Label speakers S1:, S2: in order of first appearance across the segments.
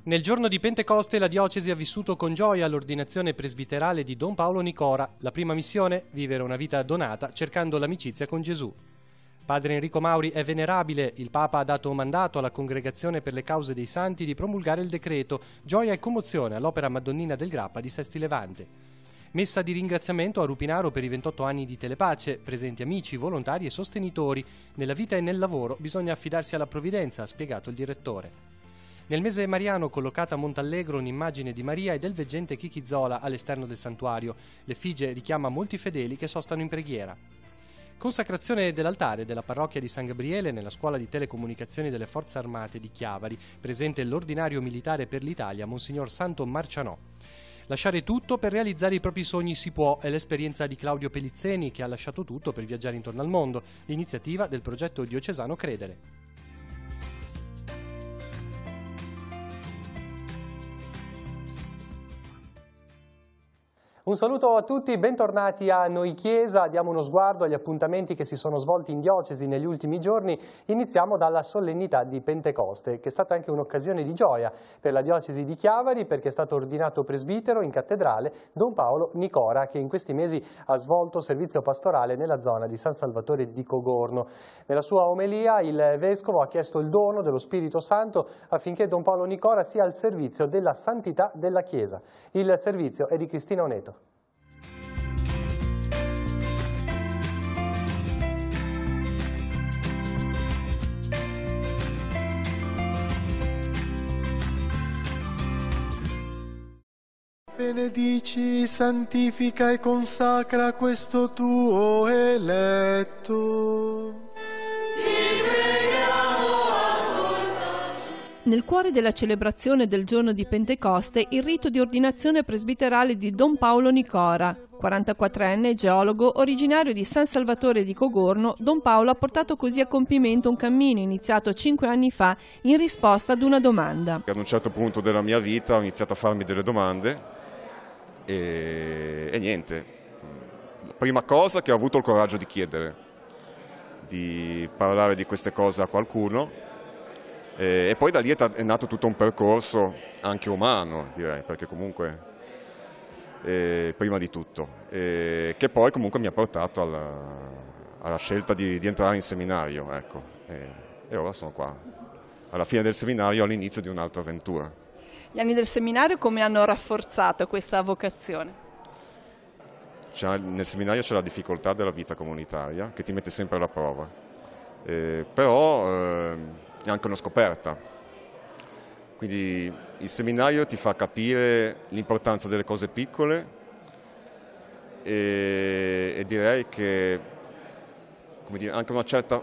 S1: Nel giorno di Pentecoste la diocesi ha vissuto con gioia l'ordinazione presbiterale di Don Paolo Nicora. La prima missione? Vivere una vita donata cercando l'amicizia con Gesù. Padre Enrico Mauri è venerabile. Il Papa ha dato mandato alla Congregazione per le Cause dei Santi di promulgare il decreto Gioia e commozione all'Opera Madonnina del Grappa di Sesti Levante. Messa di ringraziamento a Rupinaro per i 28 anni di Telepace, presenti amici, volontari e sostenitori. Nella vita e nel lavoro bisogna affidarsi alla provvidenza, ha spiegato il direttore. Nel mese mariano collocata a Montallegro un'immagine di Maria e del veggente Chichizola all'esterno del santuario. L'effigie richiama molti fedeli che sostano in preghiera. Consacrazione dell'altare della parrocchia di San Gabriele nella scuola di telecomunicazioni delle Forze Armate di Chiavari, presente l'ordinario militare per l'Italia, Monsignor Santo Marcianò. Lasciare tutto per realizzare i propri sogni si può, è l'esperienza di Claudio Pelizzeni che ha lasciato tutto per viaggiare intorno al mondo, l'iniziativa del progetto diocesano Credere. Un saluto a tutti, bentornati a Noi Chiesa. Diamo uno sguardo agli appuntamenti che si sono svolti in diocesi negli ultimi giorni. Iniziamo dalla solennità di Pentecoste, che è stata anche un'occasione di gioia per la diocesi di Chiavari, perché è stato ordinato presbitero in cattedrale Don Paolo Nicora, che in questi mesi ha svolto servizio pastorale nella zona di San Salvatore di Cogorno. Nella sua omelia il Vescovo ha chiesto il dono dello Spirito Santo affinché Don Paolo Nicora sia al servizio della santità della Chiesa. Il servizio è di Cristina Oneto.
S2: Benedici, santifica e consacra questo tuo eletto.
S3: Nel cuore della celebrazione del giorno di Pentecoste, il rito di ordinazione presbiterale di Don Paolo Nicora. 44enne, geologo, originario di San Salvatore di Cogorno, Don Paolo ha portato così a compimento un cammino iniziato 5 anni fa in risposta ad una domanda.
S4: Ad un certo punto della mia vita ho iniziato a farmi delle domande e niente. La prima cosa che ho avuto il coraggio di chiedere, di parlare di queste cose a qualcuno. E poi da lì è nato tutto un percorso anche umano, direi, perché comunque prima di tutto, che poi comunque mi ha portato alla scelta di entrare in seminario, ecco. E ora sono qua, alla fine del seminario, all'inizio di un'altra avventura.
S3: Gli anni del seminario come hanno rafforzato questa vocazione?
S4: Nel seminario c'è la difficoltà della vita comunitaria che ti mette sempre alla prova, però è anche una scoperta, quindi il seminario ti fa capire l'importanza delle cose piccole e direi che, come dire, anche una certa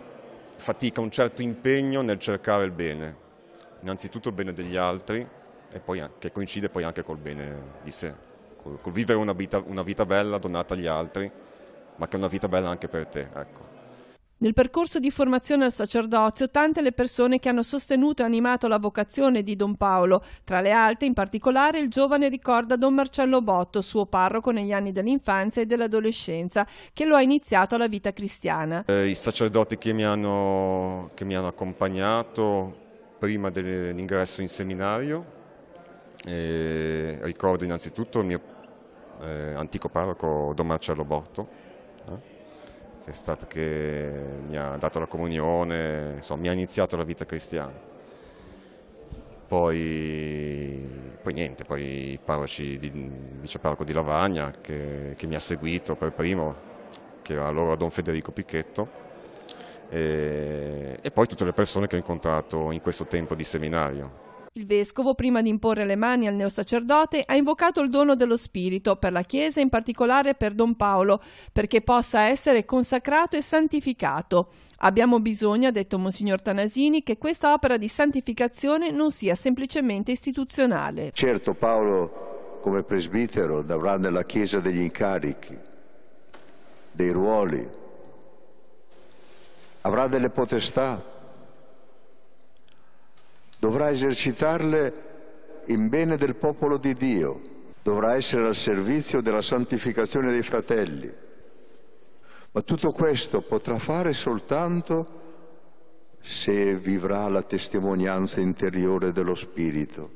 S4: fatica, un certo impegno nel cercare il bene, innanzitutto il bene degli altri e poi che coincide poi anche col bene di sé, col vivere una vita bella donata agli altri, ma che è una vita bella anche per te, ecco.
S3: Nel percorso di formazione al sacerdozio, tante le persone che hanno sostenuto e animato la vocazione di Don Paolo. Tra le altre, in particolare, il giovane ricorda Don Marcello Botto, suo parroco negli anni dell'infanzia e dell'adolescenza, che lo ha iniziato alla vita cristiana.
S4: I sacerdoti che mi hanno accompagnato prima dell'ingresso in seminario, ricordo innanzitutto il mio antico parroco Don Marcello Botto, che mi ha dato la comunione, insomma, mi ha iniziato la vita cristiana. Poi niente, poi i parroci viceparroco di Lavagna che mi ha seguito per primo, che era allora Don Federico Picchetto, e poi tutte le persone che ho incontrato in questo tempo di seminario.
S3: Il Vescovo, prima di imporre le mani al neosacerdote, ha invocato il dono dello Spirito per la Chiesa e in particolare per Don Paolo, perché possa essere consacrato e santificato. Abbiamo bisogno, ha detto Monsignor Tanasini, che questa opera di santificazione non sia semplicemente istituzionale.
S5: Certo, Paolo, come presbitero, avrà nella Chiesa degli incarichi, dei ruoli, avrà delle potestà. Dovrà esercitarle in bene del popolo di Dio, dovrà essere al servizio della santificazione dei fratelli. Ma tutto questo potrà fare soltanto se vivrà la testimonianza interiore dello Spirito.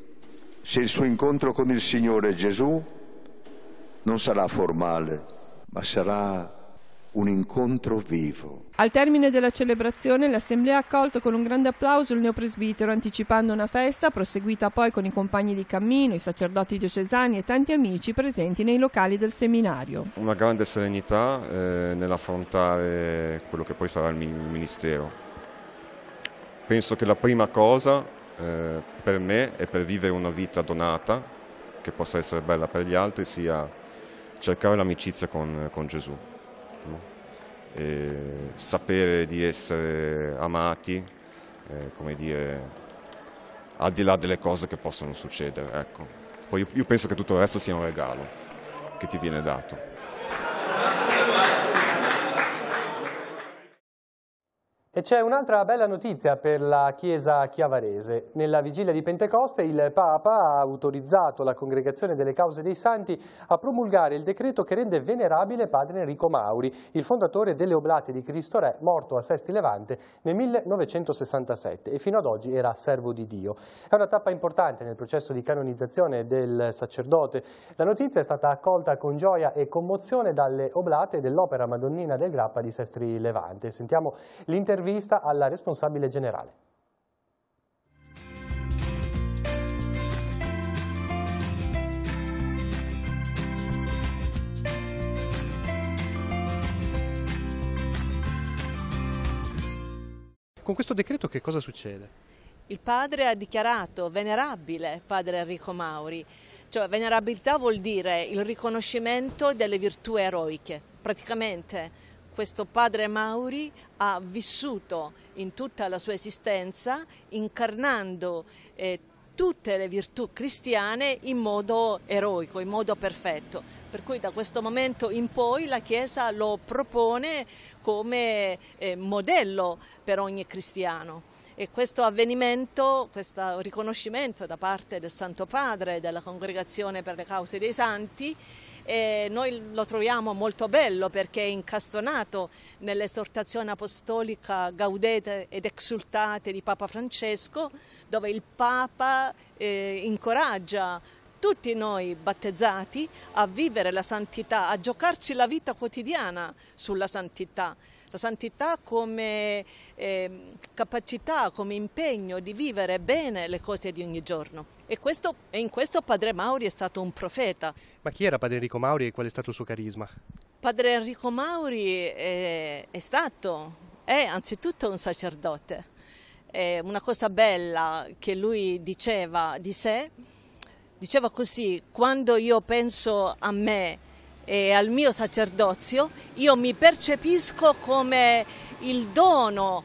S5: se il suo incontro con il Signore Gesù non sarà formale, ma sarà un incontro vivo.
S3: Al termine della celebrazione l'Assemblea ha accolto con un grande applauso il neopresbitero, anticipando una festa proseguita poi con i compagni di cammino, i sacerdoti diocesani e tanti amici presenti nei locali del seminario.
S4: Una grande serenità nell'affrontare quello che poi sarà il ministero. Penso che la prima cosa per me e per vivere una vita donata, che possa essere bella per gli altri, sia cercare l'amicizia con Gesù. E sapere di essere amati, come dire, al di là delle cose che possono succedere, ecco. Poi io penso che tutto il resto sia un regalo che ti viene dato.
S1: E c'è un'altra bella notizia per la Chiesa chiavarese. Nella vigilia di Pentecoste il Papa ha autorizzato la Congregazione delle Cause dei Santi a promulgare il decreto che rende venerabile padre Enrico Mauri, il fondatore delle Oblate di Cristo Re, morto a Sesti Levante nel 1967 e fino ad oggi era servo di Dio. È una tappa importante nel processo di canonizzazione del sacerdote. La notizia è stata accolta con gioia e commozione dalle Oblate dell'Opera Madonnina del Grappa di Sesti Levante. Sentiamo l'intervista alla responsabile generale. Con questo decreto che cosa succede?
S6: Il padre ha dichiarato venerabile padre Enrico Mauri, cioè venerabilità vuol dire il riconoscimento delle virtù eroiche. Praticamente questo padre Mauri ha vissuto in tutta la sua esistenza incarnando tutte le virtù cristiane in modo eroico, in modo perfetto. Per cui da questo momento in poi la Chiesa lo propone come modello per ogni cristiano. E questo avvenimento, questo riconoscimento da parte del Santo Padre, della Congregazione per le Cause dei Santi, noi lo troviamo molto bello perché è incastonato nell'esortazione apostolica Gaudete ed Exultate di Papa Francesco, dove il Papa incoraggia tutti noi battezzati a vivere la santità, a giocarci la vita quotidiana sulla santità. La santità come capacità, come impegno di vivere bene le cose di ogni giorno. E in questo padre Mauri è stato un profeta.
S1: Ma chi era padre Enrico Mauri e qual è stato il suo carisma?
S6: Padre Enrico Mauri è anzitutto un sacerdote. Una cosa bella che lui diceva di sé, diceva così: quando io penso a me e al mio sacerdozio, io mi percepisco come il dono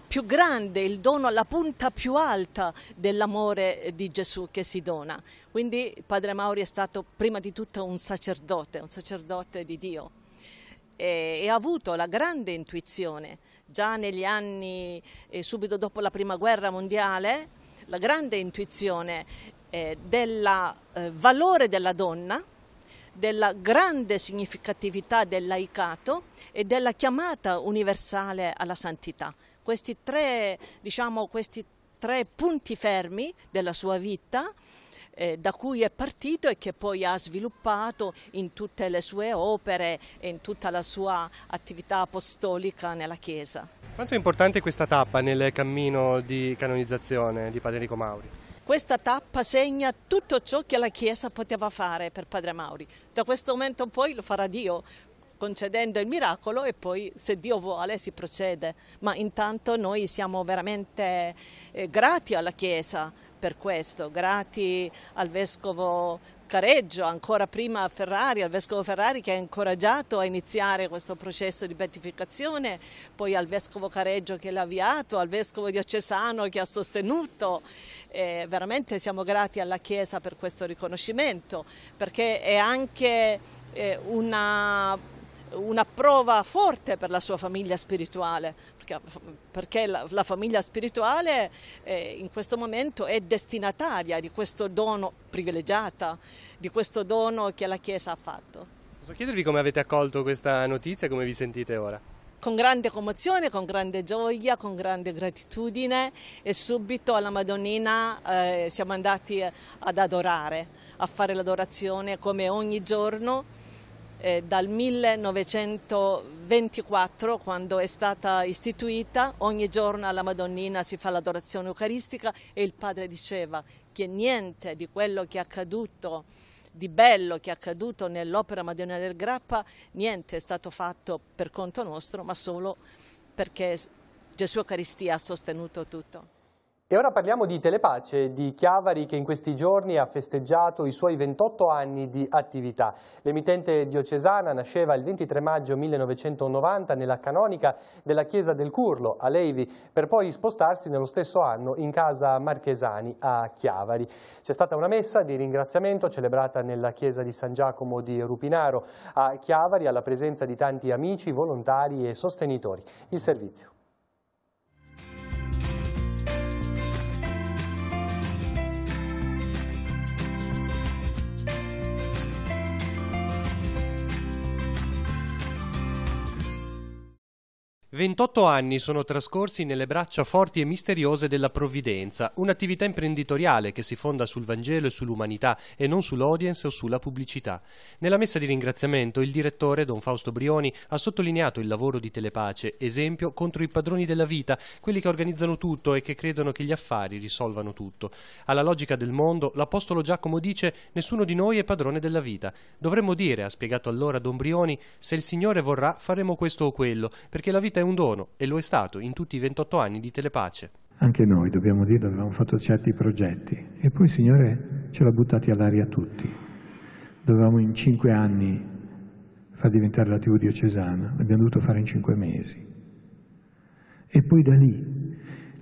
S6: più grande, il dono alla punta più alta dell'amore di Gesù che si dona. Quindi padre Mauri è stato prima di tutto un sacerdote di Dio. E ha avuto la grande intuizione, già negli anni subito dopo la Prima Guerra Mondiale, la grande intuizione del valore della donna, della grande significatività del laicato e della chiamata universale alla santità. Questi tre punti fermi della sua vita, da cui è partito e che poi ha sviluppato in tutte le sue opere e in tutta la sua attività apostolica nella Chiesa.
S1: Quanto è importante questa tappa nel cammino di canonizzazione di padre Enrico Mauri?
S6: Questa tappa segna tutto ciò che la Chiesa poteva fare per padre Mauri. Da questo momento in poi lo farà Dio, concedendo il miracolo, e poi se Dio vuole si procede. Ma intanto noi siamo veramente grati alla Chiesa per questo, grati al Vescovo Careggio, ancora prima a Ferrari, al Vescovo Ferrari che ha incoraggiato a iniziare questo processo di beatificazione, poi al Vescovo Careggio che l'ha avviato, al Vescovo Diocesano che ha sostenuto. Veramente siamo grati alla Chiesa per questo riconoscimento, perché è anche una prova forte per la sua famiglia spirituale, perché la famiglia spirituale in questo momento è destinataria di questo dono privilegiata, di questo dono che la Chiesa ha fatto.
S1: Posso chiedervi come avete accolto questa notizia e come vi sentite ora?
S6: con grande commozione, con grande gioia, con grande gratitudine, e subito alla Madonnina siamo andati ad adorare, a fare l'adorazione come ogni giorno. Dal 1924, quando è stata istituita, ogni giorno alla Madonnina si fa l'adorazione eucaristica, e il padre diceva che niente di quello che è accaduto, di bello che è accaduto nell'opera Madonnina del Grappa, niente è stato fatto per conto nostro, ma solo perché Gesù Eucaristia ha sostenuto tutto.
S1: E ora parliamo di Telepace, di Chiavari, che in questi giorni ha festeggiato i suoi 28 anni di attività. L'emittente diocesana nasceva il 23 maggio 1990 nella canonica della chiesa del Curlo a Levi, per poi spostarsi nello stesso anno in casa Marchesani a Chiavari. C'è stata una messa di ringraziamento celebrata nella chiesa di San Giacomo di Rupinaro a Chiavari, alla presenza di tanti amici, volontari e sostenitori. Il servizio. «28 anni sono trascorsi nelle braccia forti e misteriose della provvidenza, un'attività imprenditoriale che si fonda sul Vangelo e sull'umanità e non sull'audience o sulla pubblicità». Nella messa di ringraziamento il direttore, Don Fausto Brioni, ha sottolineato il lavoro di Telepace, esempio contro i padroni della vita, quelli che organizzano tutto e che credono che gli affari risolvano tutto. Alla logica del mondo, l'Apostolo Giacomo dice: «Nessuno di noi è padrone della vita. Dovremmo dire», ha spiegato allora Don Brioni, «se il Signore vorrà faremo questo o quello, perché la vita è un dono, e lo è stato in tutti i 28 anni di Telepace».
S7: Anche noi, dobbiamo dire, avevamo fatto certi progetti e poi il Signore ce l'ha buttati all'aria tutti. Dovevamo in 5 anni far diventare la TV diocesana, l'abbiamo dovuto fare in 5 mesi. E poi da lì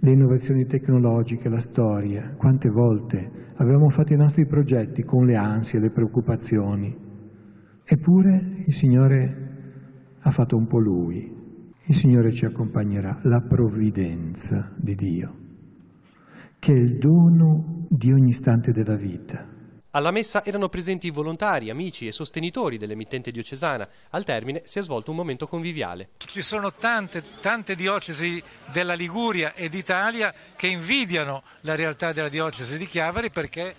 S7: le innovazioni tecnologiche, la storia, quante volte avevamo fatto i nostri progetti con le ansie, le preoccupazioni, eppure il Signore ha fatto un po' Lui. Il Signore ci accompagnerà, la provvidenza di Dio, che è il dono di ogni istante della vita.
S1: Alla messa erano presenti volontari, amici e sostenitori dell'emittente diocesana. Al termine si è svolto un momento conviviale.
S8: Ci sono tante diocesi della Liguria e d'Italia che invidiano la realtà della diocesi di Chiavari, perché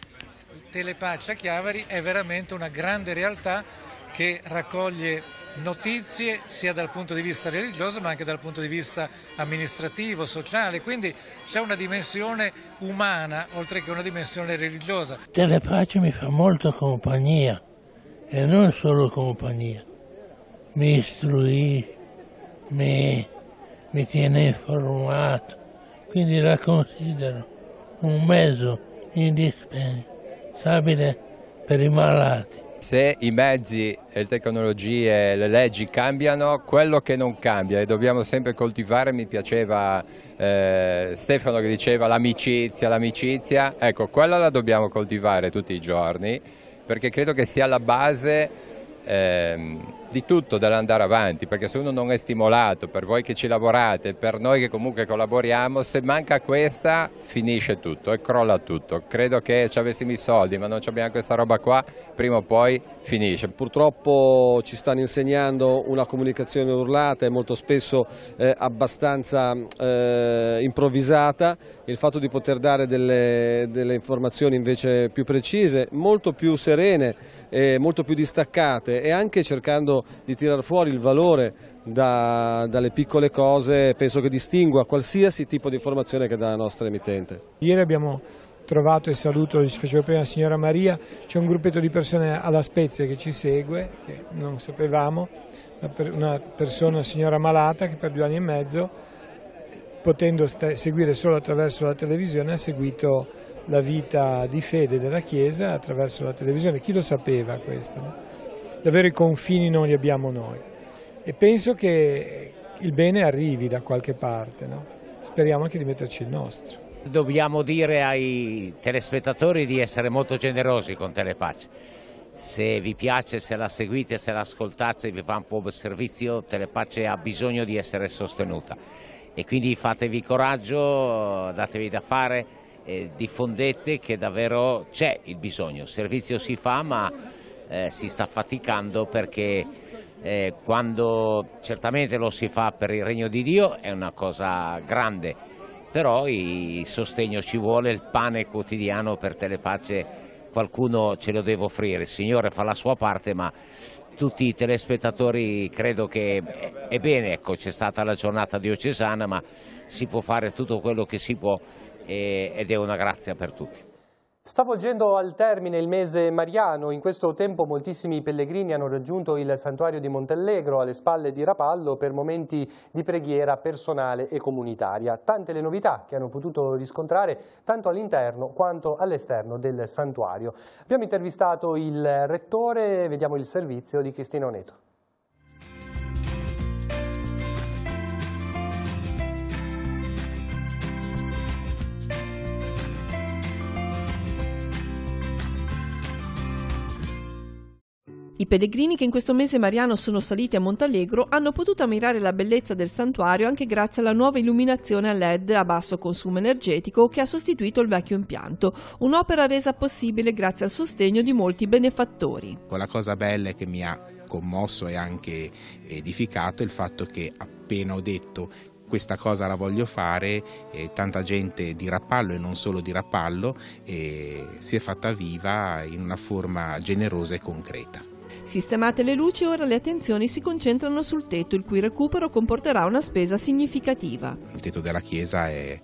S8: Telepace a Chiavari è veramente una grande realtà che raccoglie notizie sia dal punto di vista religioso ma anche dal punto di vista amministrativo, sociale, quindi c'è una dimensione umana oltre che una dimensione religiosa.
S9: Telepace mi fa molto compagnia e non solo compagnia, mi istruisce, mi tiene informato, quindi la considero un mezzo indispensabile per i malati.
S10: Se i mezzi, le tecnologie, le leggi cambiano, quello che non cambia e dobbiamo sempre coltivare, mi piaceva Stefano che diceva l'amicizia, ecco, quella la dobbiamo coltivare tutti i giorni, perché credo che sia la base di tutto dell'andare avanti, perché se uno non è stimolato, per voi che ci lavorate, per noi che comunque collaboriamo, se manca questa finisce tutto e crolla tutto. Credo che ci avessimo i soldi ma non abbiamo questa roba qua, prima o poi finisce.
S11: Purtroppo ci stanno insegnando una comunicazione urlata e molto spesso abbastanza improvvisata. Il fatto di poter dare delle informazioni invece più precise, molto più serene, molto più distaccate, e anche cercando di tirar fuori il valore dalle piccole cose, penso che distingua qualsiasi tipo di informazione che dà la nostra emittente.
S12: Ieri abbiamo trovato, e saluto, ci faceva prima la signora Maria, c'è un gruppetto di persone alla Spezia che ci segue, che non sapevamo, una persona, una signora malata che per 2 anni e mezzo, potendo seguire solo attraverso la televisione, ha seguito la vita di fede della Chiesa attraverso la televisione. Chi lo sapeva questo? No? Davvero i confini non li abbiamo noi, e penso che il bene arrivi da qualche parte, no? Speriamo anche di metterci il nostro.
S13: Dobbiamo dire ai telespettatori di essere molto generosi con Telepace. Se vi piace, se la seguite, se la ascoltate, vi fa un po' di servizio, Telepace ha bisogno di essere sostenuta, e quindi fatevi coraggio, datevi da fare, diffondete che davvero c'è il bisogno, il servizio si fa ma si sta faticando perché quando certamente lo si fa per il regno di Dio è una cosa grande, però il sostegno ci vuole, il pane quotidiano per Telepace qualcuno ce lo deve offrire, il Signore fa la sua parte, ma tutti i telespettatori credo che è bene, ecco, c'è stata la giornata diocesana, ma si può fare tutto quello che si può ed è una grazia per tutti.
S1: Sta volgendo al termine il mese mariano. In questo tempo moltissimi pellegrini hanno raggiunto il santuario di Montallegro alle spalle di Rapallo per momenti di preghiera personale e comunitaria. Tante le novità che hanno potuto riscontrare tanto all'interno quanto all'esterno del santuario. Abbiamo intervistato il rettore, vediamo il servizio di Cristina Oneto.
S3: I pellegrini che in questo mese mariano sono saliti a Montallegro hanno potuto ammirare la bellezza del santuario anche grazie alla nuova illuminazione a LED a basso consumo energetico che ha sostituito il vecchio impianto, un'opera resa possibile grazie al sostegno di molti benefattori.
S14: La cosa bella che mi ha commosso e anche edificato è il fatto che appena ho detto questa cosa la voglio fare, tanta gente di Rapallo e non solo di Rapallo si è fatta viva in una forma generosa e concreta.
S3: Sistemate le luci, ora le attenzioni si concentrano sul tetto, il cui recupero comporterà una spesa significativa.
S14: Il tetto della chiesa è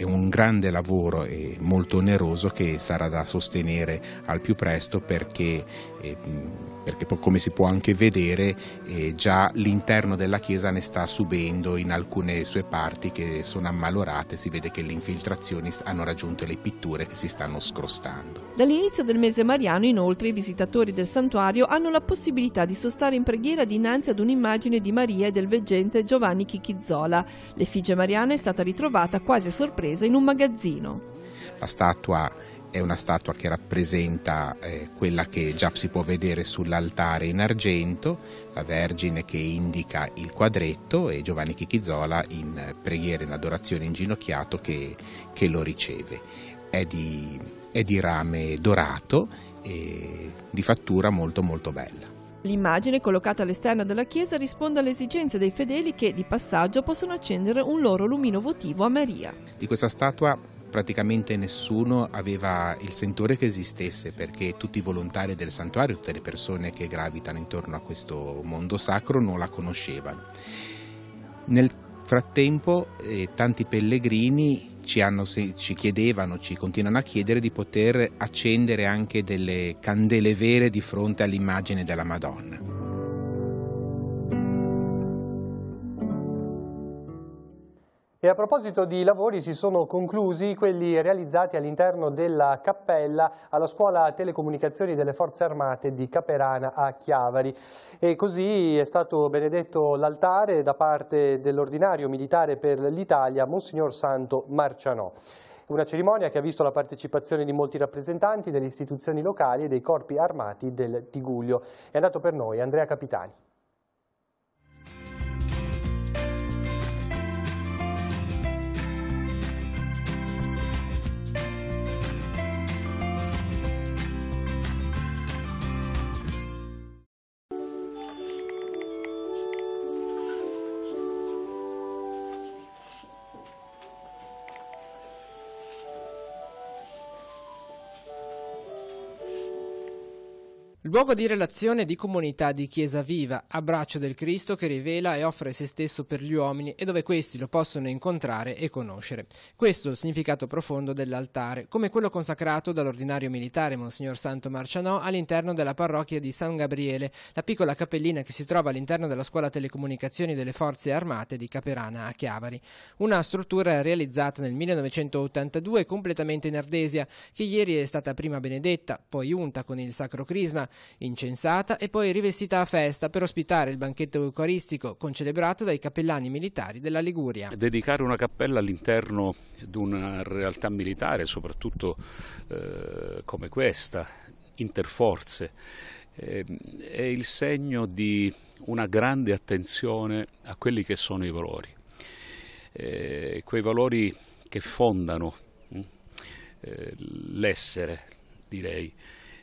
S14: un grande lavoro e molto oneroso che sarà da sostenere al più presto perché come si può anche vedere già l'interno della chiesa ne sta subendo in alcune sue parti che sono ammalorate, si vede che le infiltrazioni hanno raggiunto le pitture che si stanno scrostando.
S3: Dall'inizio del mese mariano inoltre i visitatori del santuario hanno la possibilità di sostare in preghiera dinanzi ad un'immagine di Maria e del veggente Giovanni Chichizzola. L'effigie mariana è stata ritrovata quasi a sorpresa in un magazzino.
S14: La statua è una statua che rappresenta quella che già si può vedere sull'altare in argento, la Vergine che indica il quadretto e Giovanni Chichizzola in preghiera, in adorazione inginocchiato che lo riceve. È di rame dorato e di fattura molto molto bella.
S3: L'immagine collocata all'esterno della chiesa risponde alle esigenze dei fedeli che di passaggio possono accendere un loro lumino votivo a Maria.
S14: Di questa statua praticamente nessuno aveva il sentore che esistesse perché tutti i volontari del santuario, tutte le persone che gravitano intorno a questo mondo sacro non la conoscevano. Nel frattempo tanti pellegrini ci chiedevano, ci continuano a chiedere di poter accendere anche delle candele vere di fronte all'immagine della Madonna.
S1: E a proposito di lavori, si sono conclusi quelli realizzati all'interno della cappella alla Scuola Telecomunicazioni delle Forze Armate di Caperana a Chiavari. E così è stato benedetto l'altare da parte dell'ordinario militare per l'Italia, Monsignor Santo Marcianò. Una cerimonia che ha visto la partecipazione di molti rappresentanti delle istituzioni locali e dei corpi armati del Tigullio. È andato per noi Andrea Capitani.
S15: Luogo di relazione e di comunità di Chiesa viva, abbraccio del Cristo che rivela e offre se stesso per gli uomini e dove questi lo possono incontrare e conoscere. Questo è il significato profondo dell'altare, come quello consacrato dall'ordinario militare Monsignor Santo Marcianò all'interno della parrocchia di San Gabriele, la piccola cappellina che si trova all'interno della Scuola Telecomunicazioni delle Forze Armate di Caperana a Chiavari. Una struttura realizzata nel 1982 completamente in ardesia, che ieri è stata prima benedetta, poi unta con il Sacro Crisma, incensata e poi rivestita a festa per ospitare il banchetto eucaristico concelebrato dai cappellani militari della Liguria.
S16: Dedicare una cappella all'interno di una realtà militare, soprattutto come questa, interforze, è il segno di una grande attenzione a quelli che sono i valori, quei valori che fondano l'essere, direi.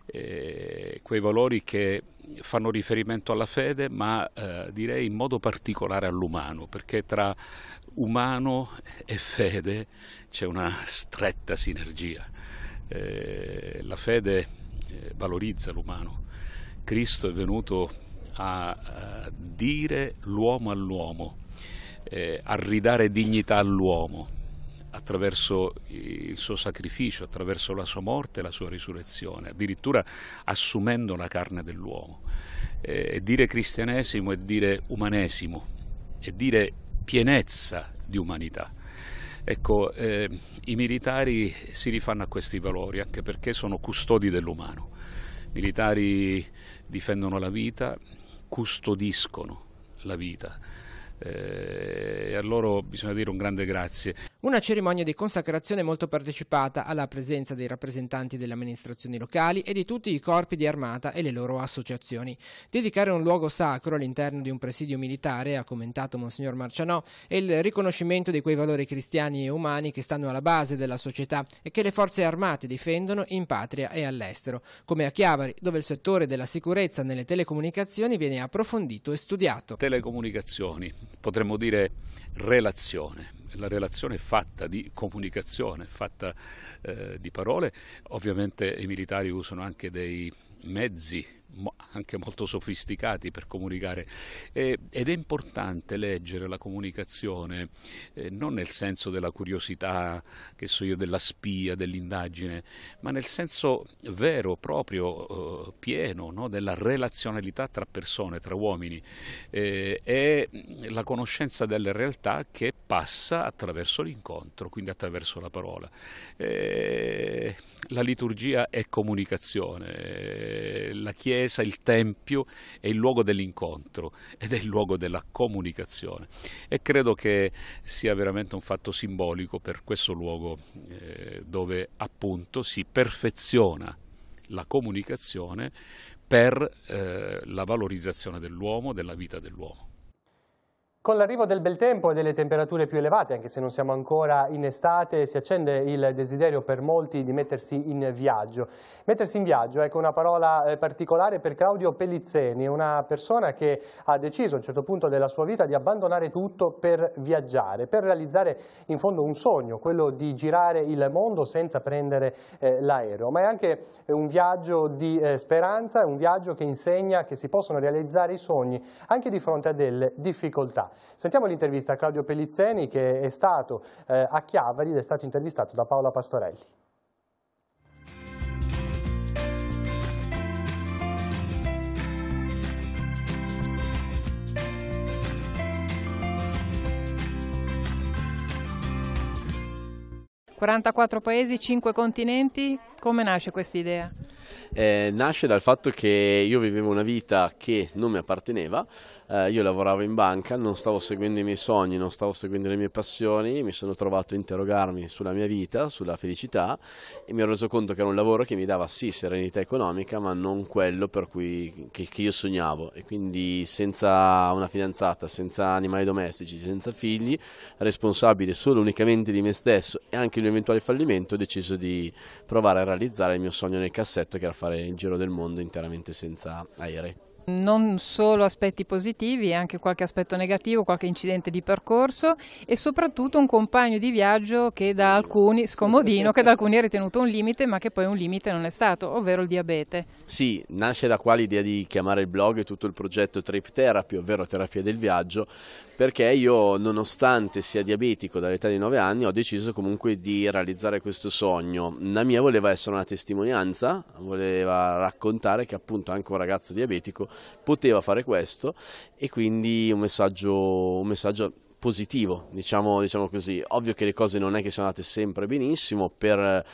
S16: quei valori che fanno riferimento alla fede, ma direi in modo particolare all'umano, perché tra umano e fede c'è una stretta sinergia. La fede valorizza l'umano. Cristo è venuto a dire l'uomo all'uomo, a ridare dignità all'uomo attraverso il suo sacrificio, attraverso la sua morte e la sua risurrezione, addirittura assumendo la carne dell'uomo. Dire cristianesimo è dire umanesimo, è dire pienezza di umanità. Ecco, i militari si rifanno a questi valori anche perché sono custodi dell'umano. I militari difendono la vita, custodiscono la vita. E a loro bisogna dire un grande grazie.
S15: Una cerimonia di consacrazione molto partecipata, alla presenza dei rappresentanti delle amministrazioni locali e di tutti i corpi di armata e le loro associazioni. Dedicare un luogo sacro all'interno di un presidio militare, ha commentato Monsignor Marcianò, è il riconoscimento di quei valori cristiani e umani che stanno alla base della società e che le forze armate difendono in patria e all'estero, come a Chiavari, dove il settore della sicurezza nelle telecomunicazioni viene approfondito e studiato.
S16: Telecomunicazioni, potremmo dire relazione. La relazione è fatta di comunicazione, è fatta di parole. Ovviamente i militari usano anche dei mezzi anche molto sofisticati per comunicare ed è importante leggere la comunicazione non nel senso della curiosità, che so io, della spia, dell'indagine, ma nel senso vero, proprio, pieno, no? Della relazionalità tra persone, tra uomini, e la conoscenza delle realtà che passa attraverso l'incontro, quindi attraverso la parola. La liturgia è comunicazione, la Chiesa, il Tempio è il luogo dell'incontro ed è il luogo della comunicazione, e credo che sia veramente un fatto simbolico per questo luogo dove appunto si perfeziona la comunicazione per la valorizzazione dell'uomo, della vita dell'uomo.
S1: Con l'arrivo del bel tempo e delle temperature più elevate, anche se non siamo ancora in estate, si accende il desiderio per molti di mettersi in viaggio. Mettersi in viaggio, ecco, una parola particolare per Claudio Pellizzeni, una persona che ha deciso a un certo punto della sua vita di abbandonare tutto per viaggiare, per realizzare in fondo un sogno, quello di girare il mondo senza prendere l'aereo. Ma è anche un viaggio di speranza, è un viaggio che insegna che si possono realizzare i sogni anche di fronte a delle difficoltà. Sentiamo l'intervista a Claudio Pellizzeni, che è stato a Chiavari ed è stato intervistato da Paola Pastorelli.
S17: «44 paesi, 5 continenti, come nasce questa idea?»
S18: Nasce dal fatto che io vivevo una vita che non mi apparteneva, io lavoravo in banca, non stavo seguendo i miei sogni, non stavo seguendo le mie passioni, mi sono trovato a interrogarmi sulla mia vita, sulla felicità, e mi ero reso conto che era un lavoro che mi dava sì serenità economica, ma non quello per cui che io sognavo, e quindi senza una fidanzata, senza animali domestici, senza figli, responsabile solo unicamente di me stesso e anche di un eventuale fallimento, ho deciso di provare a realizzare il mio sogno nel cassetto, che era fare il giro del mondo interamente senza aerei.
S17: Non solo aspetti positivi, anche qualche aspetto negativo, qualche incidente di percorso e soprattutto un compagno di viaggio che da alcuni, scomodino, che da alcuni è ritenuto un limite, ma che poi un limite non è stato, ovvero il diabete. Sì,
S18: nasce da qua l'idea di chiamare il blog e tutto il progetto Trip Therapy, ovvero terapia del viaggio, perché io, nonostante sia diabetico dall'età di 9 anni, ho deciso comunque di realizzare questo sogno. La mia voleva essere una testimonianza, voleva raccontare che appunto anche un ragazzo diabetico poteva fare questo, e quindi un messaggio positivo, diciamo così. Ovvio che le cose non è che siano andate sempre benissimo. Per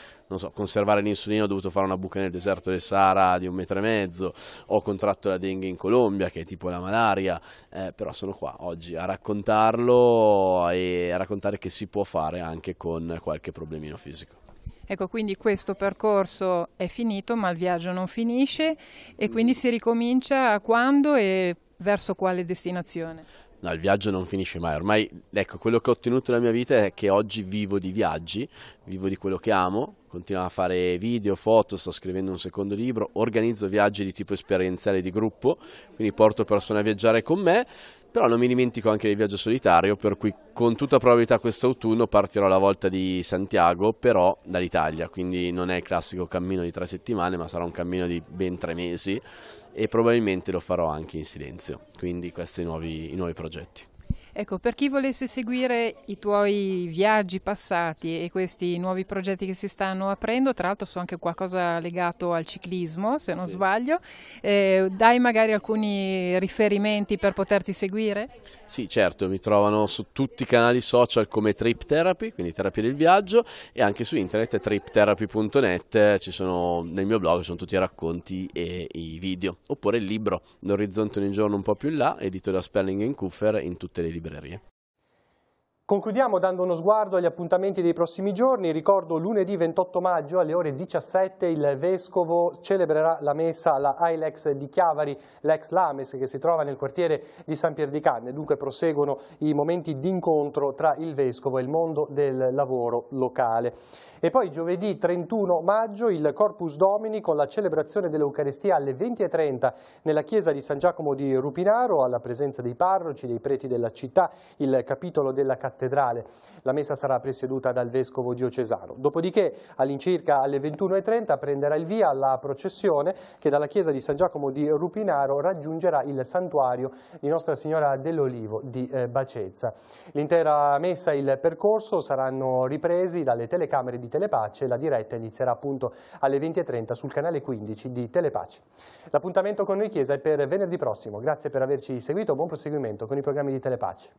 S18: conservare l'insulina ho dovuto fare una buca nel deserto del Sahara di 1,5 metri, ho contratto la dengue in Colombia, che è tipo la malaria, però sono qua oggi a raccontarlo e a raccontare che si può fare anche con qualche problemino fisico.
S17: Ecco, quindi questo percorso è finito, ma il viaggio non finisce, e quindi si ricomincia quando e verso quale destinazione?
S18: No, il viaggio non finisce mai, ormai ecco, quello che ho ottenuto nella mia vita è che oggi vivo di viaggi, vivo di quello che amo, continuo a fare video, foto, sto scrivendo un secondo libro, organizzo viaggi di tipo esperienziale di gruppo, quindi porto persone a viaggiare con me, però non mi dimentico anche del viaggio solitario, per cui con tutta probabilità quest'autunno partirò alla volta di Santiago, però dall'Italia, quindi non è il classico cammino di 3 settimane, ma sarà un cammino di ben 3 mesi e probabilmente lo farò anche in silenzio, quindi questi i nuovi progetti.
S17: Ecco, per chi volesse seguire i tuoi viaggi passati e questi nuovi progetti che si stanno aprendo, tra l'altro so anche qualcosa legato al ciclismo, se non sbaglio, dai magari alcuni riferimenti per poterti seguire?
S18: Sì, certo, mi trovano su tutti i canali social come Trip Therapy, quindi terapia del viaggio, e anche su internet triptherapy.net, nel mio blog sono tutti i racconti e i video, oppure il libro L'orizzonte ogni giorno un po' più in là, edito da Sperling & Kuffer in tutte le librerie.
S1: Concludiamo dando uno sguardo agli appuntamenti dei prossimi giorni. Ricordo lunedì 28 maggio alle ore 17 il Vescovo celebrerà la messa alla Ailex di Chiavari, l'ex Lames, che si trova nel quartiere di San Pier di Canne. Dunque proseguono i momenti di incontro tra il Vescovo e il mondo del lavoro locale. E poi giovedì 31 maggio il Corpus Domini con la celebrazione dell'Eucaristia alle 20:30 nella chiesa di San Giacomo di Rupinaro, alla presenza dei parroci, dei preti della città, il capitolo della cattedrale. La messa sarà presieduta dal vescovo diocesano. Dopodiché all'incirca alle 21:30 prenderà il via la processione che dalla chiesa di San Giacomo di Rupinaro raggiungerà il santuario di Nostra Signora dell'Olivo di Bacezza. L'intera messa e il percorso saranno ripresi dalle telecamere di Telepace. La diretta inizierà appunto alle 20:30 sul canale 15 di Telepace. L'appuntamento con noi Chiesa è per venerdì prossimo. Grazie per averci seguito, buon proseguimento con i programmi di Telepace.